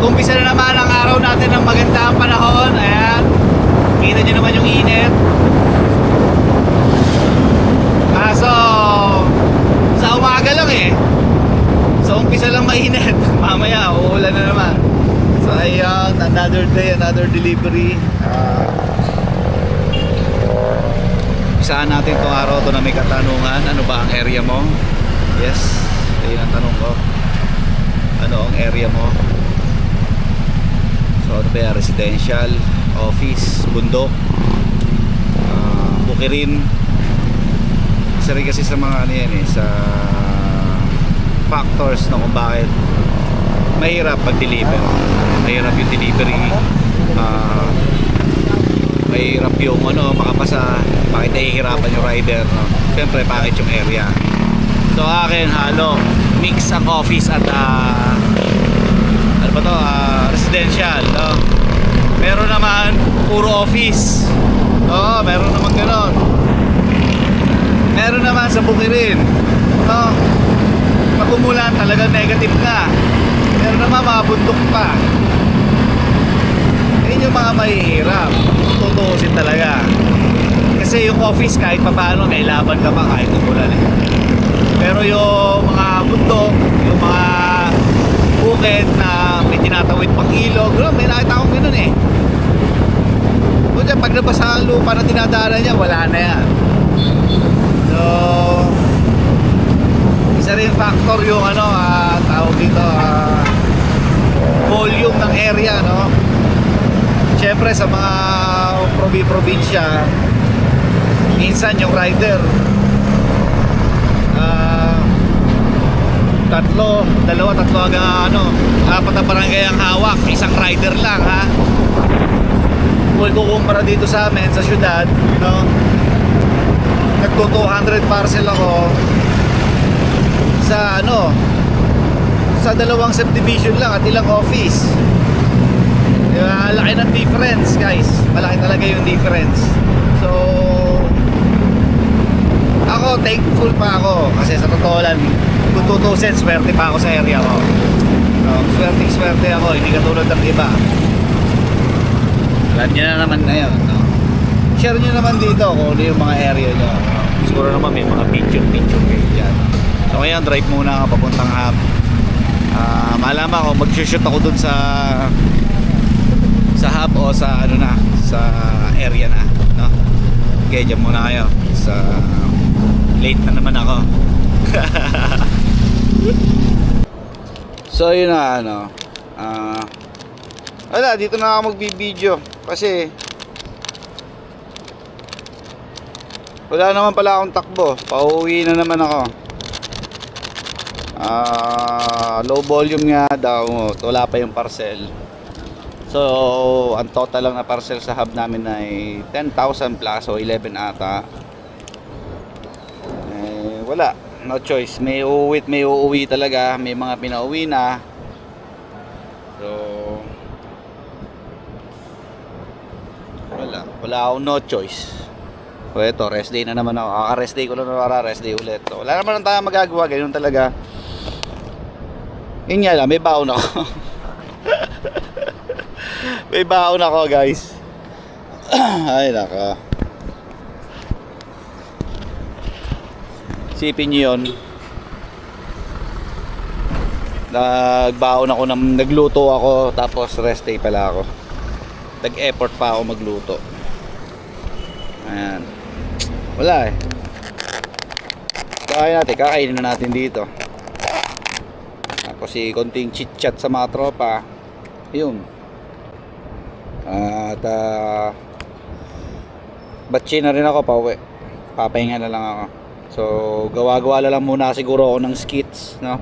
Nag-umpisa na naman ang araw natin ng magandang panahon. Ayan, kita nyo naman yung init. So sa umaga lang eh. Sa umpisa lang mainit. Mamaya uulan na naman. So ayan, another day, another delivery. Saan natin itong araw to na may katanungan? Ano ba ang area mo? Yes, ayun ang tanong ko. Ano ang area mo? So ano ba yan? Residential, office, bundok, bukirin. Isa rin kasi sa mga ano yan eh, sa factors na kung bakit mahirap pag-deliver. Mahirap yung delivery, mahirap yung ano, makapasa. Bakit nahihirapan yung rider, no? Siyempre bakit yung area. So akin halo mix ang office at ano ba to, residential, no? Meron naman puro office. Oo, meron naman ganon. Meron naman sa bukirin, no? Pag umulan talagang negative na. Meron naman mga bundok pa. Yun yung mga mahihirap. Tutuusin talaga. Kasi yung office kahit pa paano may laban ka pa kahit umulan eh. Pero yung mga bundok, yung mga bukid na may tinatawid pang ilog, may nakita akong ganun eh. Kung pag nabasa ang lupa na tinadaanan niya, wala na yan. So isa rin factor yung ano, tawag dito, volume ng area, no? Siyempre sa mga probinsya, minsan yung rider dalawa, tatlo hanggang apat na barangay ang hawak, isang rider lang, ha? Kung kukumpara dito sa amin sa syudad, no? Nagto 200 parcel ako sa sa dalawang subdivision lang at ilang office. Laki ng difference, guys. Malaki talaga yung difference. So ako thankful pa ako kasi sa totoo lang, kung tutusin, swerte pa ako sa area ko. So, swerte ako, hindi katulad ng iba. Alam nyo na naman ngayon, no? Share nyo naman dito kung ano yung mga area nyo. Siguro naman may mga picture kayo dyan. So ngayon, drive muna ako papuntang hub. Malama ako, mag-shoot ako dun sa hub o sa sa area na, no? Okay, dyan muna kayo. Late na naman ako. So yun na wala, dito na ako magbibideo kasi wala naman pala akong takbo. Pauwi na naman ako. Low volume nga daw, wala pa yung parcel. So ang total lang na parcel sa hub namin ay 10,000 plus o 11 ata. Wala, no choice. May uuwi talaga. May mga pinauwi na. So wala akong no choice. So eto, rest day na naman ako. Rest day ko lang na, rest day ulit. So wala naman tayong magagawa, ganyan talaga. Yun nga lang, may baon ako. May baon ako, guys. Ay naka, sipin nyo yun, nagbaon ako, nagluto ako, tapos rest day pala ako. Nag-effort pa ako magluto. Ayan. Wala eh. Kakainin na natin dito. Tapos konting chit-chat sa mga tropa. Yun. At batsi na rin ako, pauwi. Papahinga na lang ako. So gawa-gawa na lang muna siguro ako ng skits, no?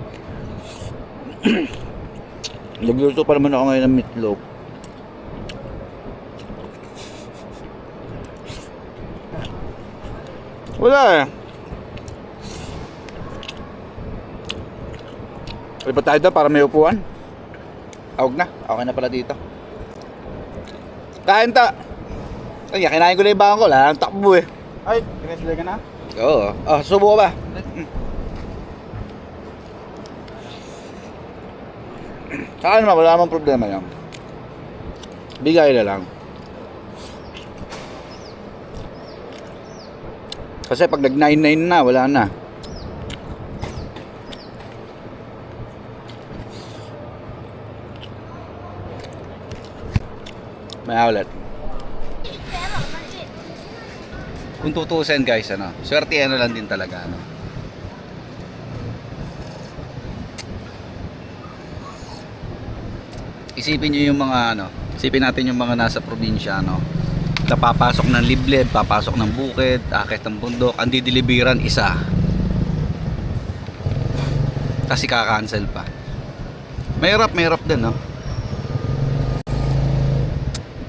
Nagluto pa naman ako ngayon ng meatloaf. Wala eh. Lipat tayo doon para may upuan. Awag na, okay na pala dito. Kain ta. Ay, kinain ko na yung bangko, wala nang takbo eh. Ay, pinasila ka na? Oo. Subo ka ba? Saka naman, wala namang problema yan. Bigay na lang. Kasi pag nag-99 na, wala na. May outlet. Kung tutusin guys, ano, swerte ano lang din talaga, ano. Isipin nyo yung mga ano, isipin natin yung mga nasa probinsya, no. Papasok ng liblib, papasok ng bukid, akit ng bundok, ang dideliveran isa. Kasi kaka-cancel pa. Mahirap din, no.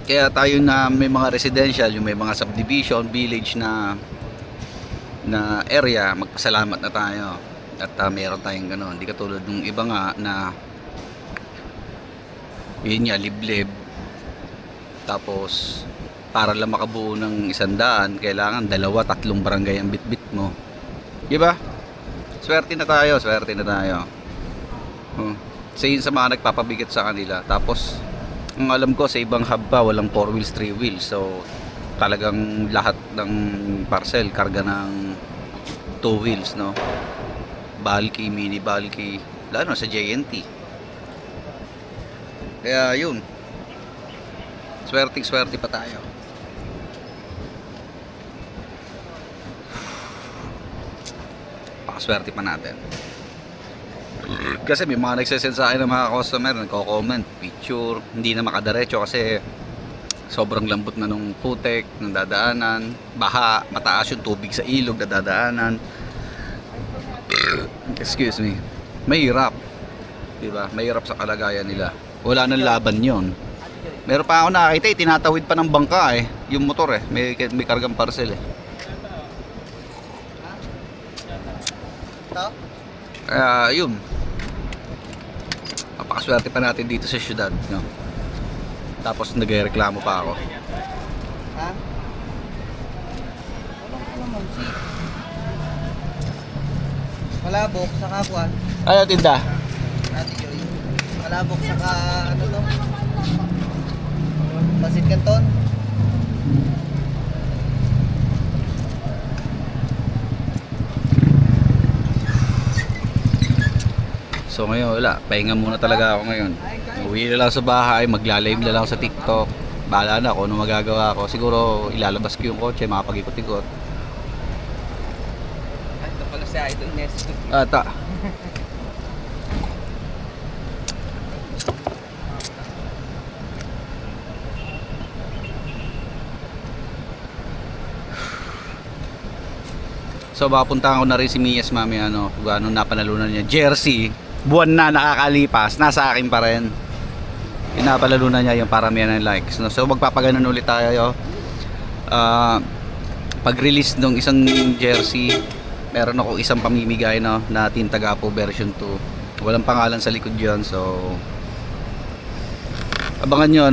Kaya tayo na may mga residential, yung may mga subdivision, village na area, magpasalamat na tayo. At meron tayong gano'n. Hindi katulad ng iba nga na yun nga, liblib. Tapos para lang makabuo ng 100, kailangan 2-3 barangay ang bitbit mo. Diba? Swerte na tayo. Sa mga nagpapabigat sa kanila. Tapos ang alam ko sa ibang hub pa walang 4 wheels, 3 wheels. So talagang lahat ng parcel karga ng 2 wheels, no? Bulky, mini bulky, lalo sa JNT. Kaya yun, swerte pa tayo. Pakaswerte pa natin. Kasi may mga nagsasend sa akin ng mga customer, nagko-comment, picture, hindi na makadiretso kasi sobrang lambot na nung putek, ng dadaanan, baha, mataas yung tubig sa ilog na dadaanan. Excuse me. Mahirap. Diba? Mahirap sa kalagayan nila. Wala nang laban yon. Meron pa ako nakakita, tinatawid pa ng bangka yung motor may kargang parcel Kaya yun, napakaswerte pa natin dito sa syudad, no? Tapos nagreklamo pa ako. Ha? Malabok sa kapuan. Ano tinda? Ate Joy. Malabok sa ano to? Pasit Canton. So ngayon wala, pahinga muna talaga ako ngayon. Uwi na lang sa bahay, magla-live na lang ako sa TikTok. Bahala na ako ano magagawa ko. Siguro ilalabas ko yung kotse, makapag-ikot-ikot. Ito pala si Idol Ness. Ata. So mapuntahan ko na rin si Mias mami kung ano napanalunan niya. Jersey, buwan na nakakalipas, nasa akin pa rin. Pinapalalunan niya yung paramihan ng likes. No? So magpapaganon ulit tayo. Pag-release ng isang jersey, meron ako isang pamimigay na Tinta Gapo version 2. Walang pangalan sa likod yun. So abangan nyo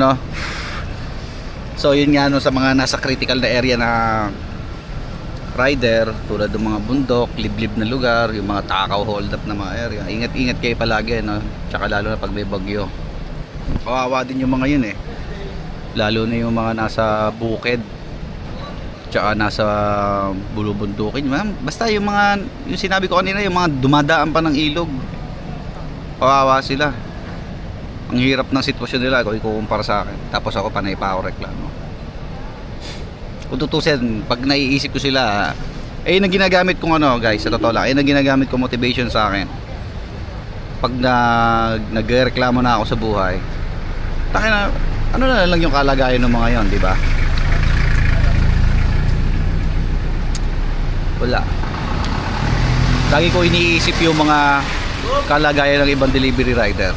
So yun nga sa mga nasa critical na area na rider, tulad ng mga bundok, liblib na lugar, yung mga takaw hold up na mga area, ingat kayo palagi tsaka lalo na pag may bagyo. Kawawa din yung mga yun lalo na yung mga nasa bukid tsaka nasa bulubundukin. Basta yung mga, yung sinabi ko kanina, yung mga dumadaan pa ng ilog, kawawa sila. Ang hirap ng sitwasyon nila kung ikukumpara sa akin. Tapos ako panay pa ako reklamo. Kung tutusin, pag naiisip ko sila, na ginagamit kong guys, sa totoo lang, na ginagamit kong motivation sa akin. Pag nagreklamo na ako sa buhay, na lang yung kalagayan ng mga yon, di ba? Wala. Lagi ko iniisip yung mga kalagayan ng ibang delivery rider.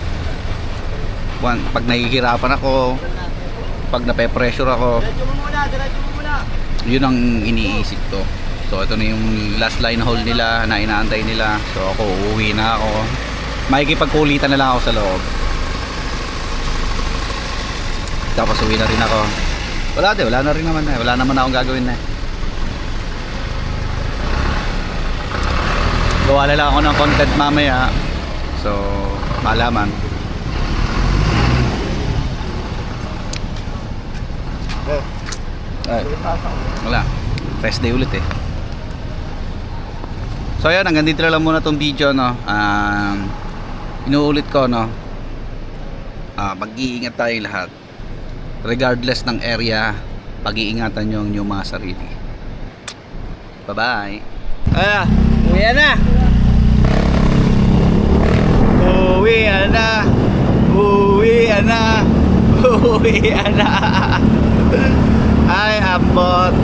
Pag nahihirapan ako, pag nape-pressure ako, yun ang iniisip ko. So ito na yung last line haul nila na inaantay nila. So ako uuwi na ako, makikipagkulitan na lang ako sa loob, tapos uwi na rin ako. Wala na rin naman wala naman akong gagawin gawa na lang ako ng content mamaya. So malaman Ay, wala. Rest day ulit eh. So ayan, hanggang dito na lang muna tong video, no. Inuulit ko, no. Mag-iingat tayo lahat. Regardless ng area, pag-iingatan nyo ang inyong mga sarili. Bye-bye. Uwi na! Uwi na! Uwi na! Uwi na! Ay, ambot!